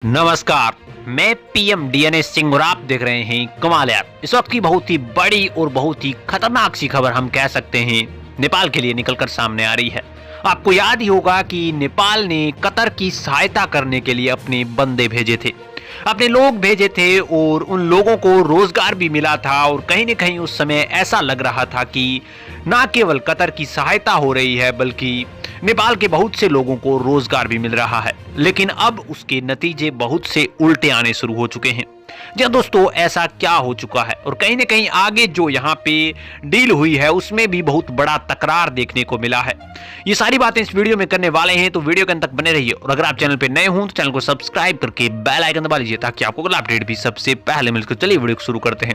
नमस्कार। मैं PM DNA Singh और आप देख रहे हैं कमाल ऐप। इस वक्त की बहुत ही बड़ी और बहुत ही खतरनाक सी खबर हम कह सकते हैं नेपाल के लिए निकलकर सामने आ रही है। आपको याद ही होगा कि नेपाल ने कतर की सहायता करने के लिए अपने बंदे भेजे थे, अपने लोग भेजे थे और उन लोगों को रोजगार भी मिला था। और कहीं न कहीं उस समय ऐसा लग रहा था कि ना केवल कतर की सहायता हो रही है बल्कि नेपाल के बहुत से लोगों को रोजगार भी मिल रहा है। लेकिन अब उसके नतीजे बहुत से उल्टे आने शुरू हो चुके हैं। जी हाँ दोस्तों, ऐसा क्या हो चुका है और कहीं न कहीं आगे जो यहाँ पे डील हुई है उसमें भी बहुत बड़ा तकरार देखने को मिला है। ये सारी बातें इस वीडियो में करने वाले हैं, तो वीडियो के अंत तक बने रहिए। और अगर आप चैनल पे नए हों तो चैनल को सब्सक्राइब करके बेल आइकन दबा लीजिए ताकि आपको अगला अपडेट भी सबसे पहले मिल सके। चलिए वीडियो को शुरू करते हैं।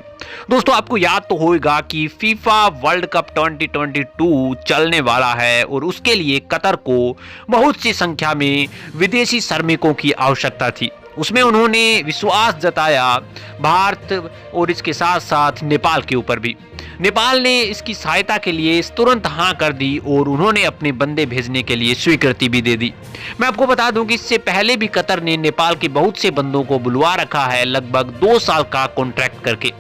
दोस्तों, आपको याद तो होगा कि फीफा वर्ल्ड कप 2022 चलने वाला है और उसके लिए कतर को बहुत सी संख्या में विदेशी श्रमिकों की आवश्यकता थी। उसमें उन्होंने विश्वास जताया भारत और इसके साथ साथ नेपाल के ऊपर भी। नेपाल ने इसकी सहायता के लिए तुरंत हाँ कर दी और उन्होंने अपने बंदे भेजने के लिए स्वीकृति भी दे दी। मैं आपको बता दूं कि इससे पहले भी कतर ने नेपाल के बहुत से बंदों को बुलवा रखा है, लगभग 2 साल का कॉन्ट्रैक्ट करके।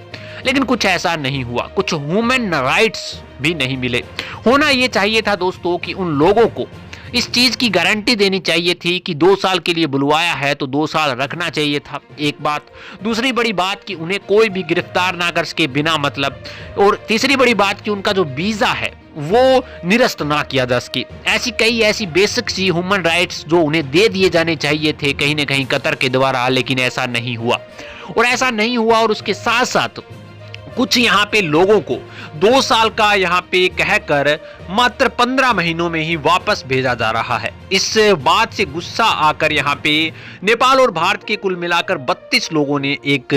लेकिन कुछ ऐसा नहीं हुआ, कुछ ह्यूमन राइट्स भी नहीं मिले। होना यह चाहिए था दोस्तों कि उन लोगों को इस चीज की गारंटी देनी चाहिए थी कि 2 साल के लिए बुलवाया है तो 2 साल रखना चाहिए था। एक बात। दूसरी बड़ी बात कि उन्हें कोई भी गिरफ्तार ना कर सके बिना मतलब। और तीसरी बड़ी बात कि उनका जो वीजा है वो निरस्त ना किया जा सके। ऐसी बेसिक सी ह्यूमन राइट्स जो उन्हें दे दिए जाने चाहिए थे कहीं ना कहीं कतर के द्वारा, लेकिन ऐसा नहीं हुआ। और उसके साथ साथ कुछ यहाँ पे लोगों को 2 साल का यहाँ पे कहकर मात्र 15 महीनों में ही वापस भेजा जा रहा है। इस बात से गुस्सा आकर यहाँ पे नेपाल और भारत के कुल मिलाकर 32 लोगों ने एक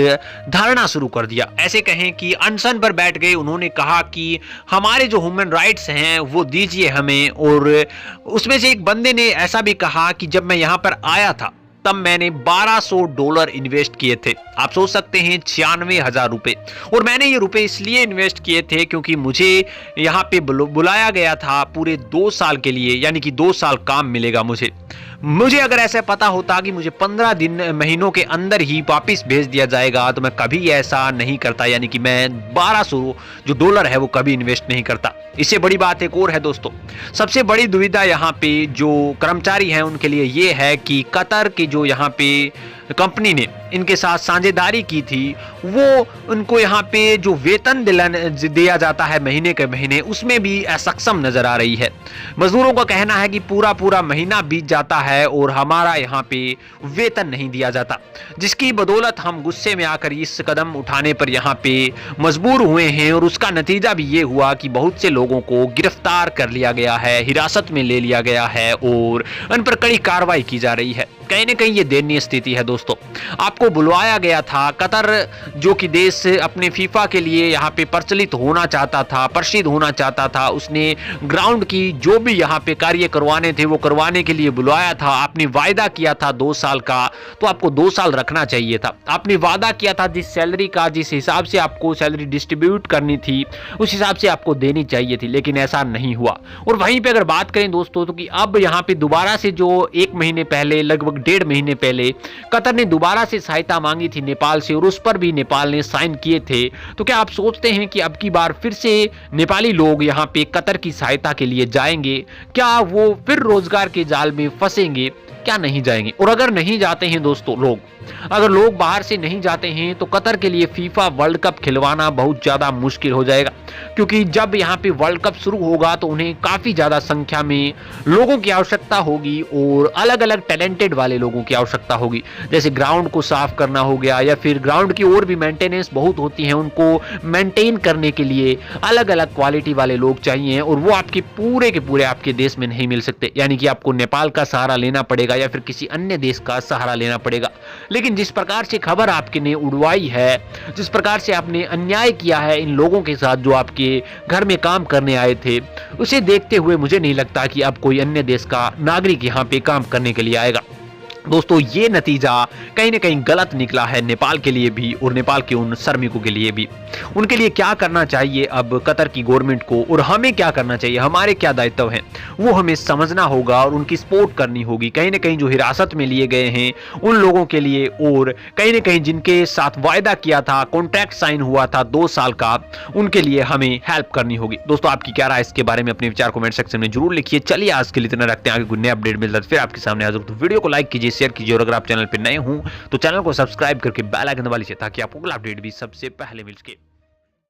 धरना शुरू कर दिया। ऐसे कहें कि अनशन पर बैठ गए। उन्होंने कहा कि हमारे जो ह्यूमन राइट्स हैं वो दीजिए हमें। और उसमें से एक बंदे ने ऐसा भी कहा कि जब मैं यहाँ पर आया था तब मैंने $1200 इन्वेस्ट किए थे। आप सोच सकते हैं 96,000 रुपए। और मैंने ये रुपए इसलिए इन्वेस्ट किए थे क्योंकि मुझे यहाँ पे बुलाया गया था पूरे 2 साल के लिए, यानी कि 2 साल काम मिलेगा मुझे अगर ऐसा पता होता कि मुझे 15 महीनों के अंदर ही वापिस भेज दिया जाएगा तो मैं कभी ऐसा नहीं करता, यानी कि मैं 1200 जो डॉलर है वो कभी इन्वेस्ट नहीं करता। इससे बड़ी बात एक और है दोस्तों। सबसे बड़ी दुविधा यहाँ पे जो कर्मचारी हैं उनके लिए ये है कि कतर के जो यहाँ पे कंपनी ने इनके साथ साझेदारी की थी वो उनको यहाँ पे जो वेतन दिया जाता है महीने के महीने, उसमें भी असक्षम नजर आ रही है। मजदूरों का कहना है कि पूरा महीना बीत जाता है और हमारा यहाँ पे वेतन नहीं दिया जाता, जिसकी बदौलत हम गुस्से में आकर इस कदम उठाने पर यहाँ पे मजबूर हुए हैं। और उसका नतीजा भी ये हुआ कि बहुत से लोगों को गिरफ्तार कर लिया गया है, हिरासत में ले लिया गया है और उन पर कड़ी कार्रवाई की जा रही है। कहीं ना कहीं ये दयनीय स्थिति है दोस्तों। आपको बुलवाया गया था, कतर जो कि देश अपने फीफा के लिए यहाँ पे प्रचलित होना चाहता था, प्रसिद्ध होना चाहता था। उसने ग्राउंड की जो भी यहाँ पे कार्य करवाने थे वो करवाने के लिए बुलवाया था। आपने वायदा किया था 2 साल का, तो आपको 2 साल रखना चाहिए था। आपने वादा किया था जिस सैलरी का, जिस हिसाब से आपको सैलरी डिस्ट्रीब्यूट करनी थी उस हिसाब से आपको देनी चाहिए थी, लेकिन ऐसा नहीं हुआ। और वहीं पे अगर बात करें दोस्तों तो कि अब यहाँ पे दोबारा से जो 1 महीने पहले, लगभग 1.5 महीने पहले कतर ने दोबारा से सहायता मांगी थी नेपाल से और उस पर भी नेपाल ने साइन किए थे। तो क्या आप सोचते हैं कि अब की बार फिर से नेपाली लोग यहाँ पे कतर की सहायता के लिए जाएंगे? क्या वो फिर रोजगार के जाल में फंसेंगे? क्या नहीं जाएंगे? और अगर नहीं जाते हैं दोस्तों अगर लोग बाहर से नहीं जाते हैं तो कतर के लिए फीफा वर्ल्ड कप खिलवाना बहुत ज्यादा मुश्किल हो जाएगा, क्योंकि जब यहाँ पे वर्ल्ड कप शुरू होगा तो उन्हें काफी ज्यादा संख्या में लोगों की आवश्यकता होगी और अलग अलग टैलेंटेड वाले लोगों की आवश्यकता होगी। जैसे ग्राउंड को साफ करना हो गया या फिर ग्राउंड की और भी मेंटेनेंस बहुत होती है, उनको मेंटेन करने के लिए अलग अलग क्वालिटी वाले लोग चाहिए और वो आपके पूरे के पूरे आपके देश में नहीं मिल सकते। यानी कि आपको नेपाल का सहारा लेना पड़ेगा या फिर किसी अन्य देश का सहारा लेना पड़ेगा। लेकिन जिस प्रकार से खबर आपके ने उड़वाई है, जिस प्रकार से आपने अन्याय किया है इन लोगों के साथ जो आपके घर में काम करने आए थे, उसे देखते हुए मुझे नहीं लगता कि अब कोई अन्य देश का नागरिक यहाँ पे काम करने के लिए आएगा। दोस्तों ये नतीजा कहीं ना कहीं गलत निकला है नेपाल के लिए भी और नेपाल के उन श्रमिकों के लिए भी। उनके लिए क्या करना चाहिए अब कतर की गवर्नमेंट को, और हमें क्या करना चाहिए, हमारे क्या दायित्व हैं, वो हमें समझना होगा और उनकी सपोर्ट करनी होगी। कहीं ना कहीं जो हिरासत में लिए गए हैं उन लोगों के लिए, और कहीं ना कहीं जिनके साथ वायदा किया था, कॉन्ट्रैक्ट साइन हुआ था 2 साल का, उनके लिए हमें हेल्प करनी होगी। दोस्तों आपकी क्या राय इसके बारे में अपने विचार कमेंट सेक्शन में जरूर लिखिए। चलिए आज के लिए इतना रखते हैं, आगे कोई नया अपडेट मिलता है फिर आपके सामने हाजिर। तो वीडियो को लाइक कीजिए, शेयर कीजिए, और अगर आप चैनल पर नए हों तो चैनल को सब्सक्राइब करके बेल आइकन दबा लीजिए ताकि आपको अगला अपडेट भी सबसे पहले मिल सके।